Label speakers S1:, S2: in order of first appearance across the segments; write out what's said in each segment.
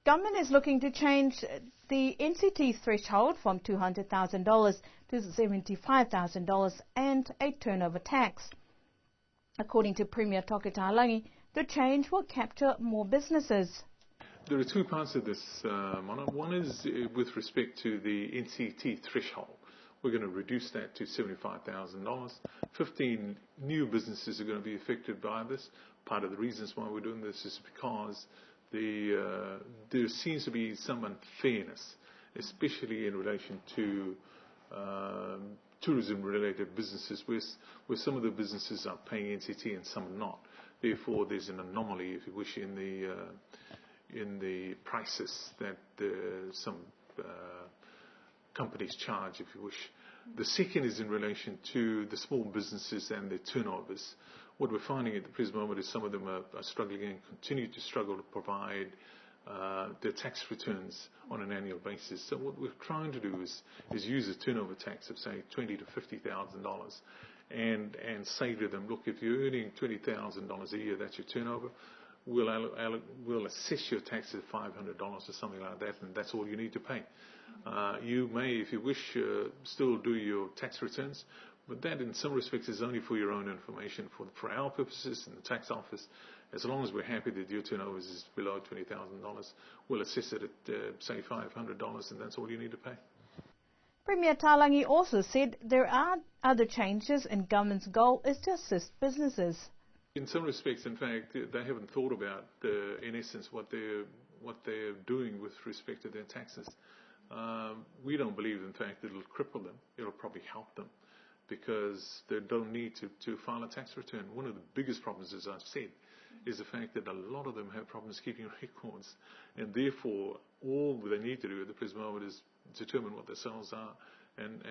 S1: Government is looking to change the NCT threshold from $200,000 to $75,000 and a turnover tax. According to Premier Tokitalangi, the change will capture more businesses.
S2: There are two parts of this, Mona. One is with respect to the NCT threshold. We're going to reduce that to $75,000. 15 new businesses are going to be affected by this. Part of the reasons why we're doing this is because there seems to be some unfairness, especially in relation to tourism-related businesses, where some of the businesses are paying NCT and some are not. Therefore, there's an anomaly, if you wish, in the prices that some companies charge, if you wish. The second is in relation to the small businesses and their turnovers. What we're finding at the present moment is some of them are struggling and continue to struggle to provide their tax returns on an annual basis. So what we're trying to do is use a turnover tax of, say, $20,000 to $50,000 and say to them, look, if you're earning $20,000 a year, that's your turnover, we'll assess your tax at $500 or something like that, and that's all you need to pay. You may, if you wish, still do your tax returns, but that in some respects is only for your own information. For our purposes in the tax office, as long as we're happy that your turnover is below $20,000, we'll assess it at, say, $500, and that's all you need to pay.
S1: Premier Talangi also said there are other changes, and government's goal is to assist businesses.
S2: In some respects, in fact, they haven't thought about, in essence, what they're doing with respect to their taxes. We don't believe, in fact, that it'll cripple them. It'll probably help them because they don't need to file a tax return. One of the biggest problems, as I've said, is the fact that a lot of them have problems keeping records, and therefore all they need to do at the present moment is determine what their sales are and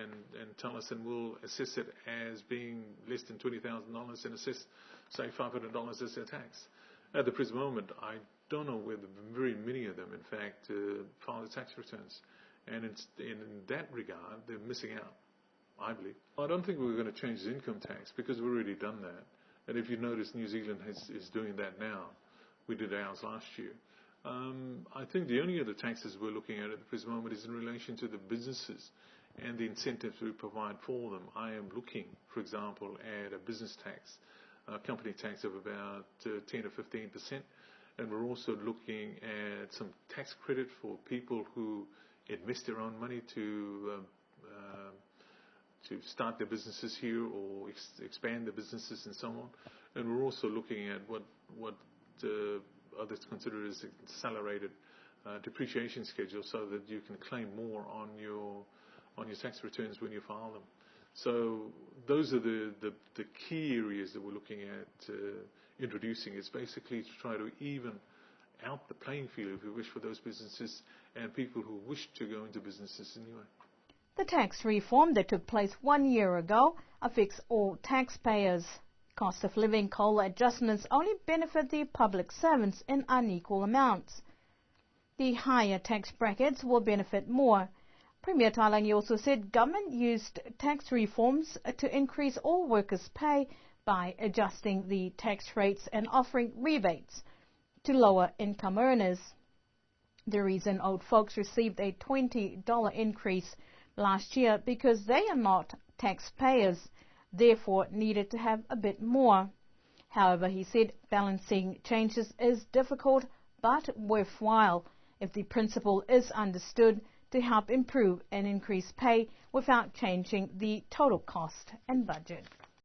S2: tell us, and we'll assess it as being less than $20,000 and assess, say, $500 as their tax. At the present moment, I don't know whether very many of them, in fact, file the tax returns. And in that regard, they're missing out, I believe. I don't think we're going to change the income tax because we've already done that. And if you notice, New Zealand is doing that now. We did ours last year. I think the only other taxes we're looking at the present moment is in relation to the businesses and the incentives we provide for them. I am looking, for example, at a business tax, a company tax of about 10 or 15%. And we're also looking at some tax credit for people who invest their own money to start their businesses here or expand their businesses and so on. And we're also looking at what others consider as an accelerated depreciation schedule, so that you can claim more on your tax returns when you file them. So those are the key areas that we're looking at introducing. It's basically to try to even out the playing field, if you wish, for those businesses and people who wish to go into businesses in Niue.
S1: The tax reform that took place 1 year ago affects all taxpayers. Cost of living COLA adjustments only benefit the public servants in unequal amounts. The higher tax brackets will benefit more. Premier Talangi also said government used tax reforms to increase all workers' pay by adjusting the tax rates and offering rebates to lower income earners. The reason old folks received a $20 increase last year because they are not taxpayers, therefore needed to have a bit more. However, he said balancing changes is difficult but worthwhile if the principle is understood to help improve and increase pay without changing the total cost and budget.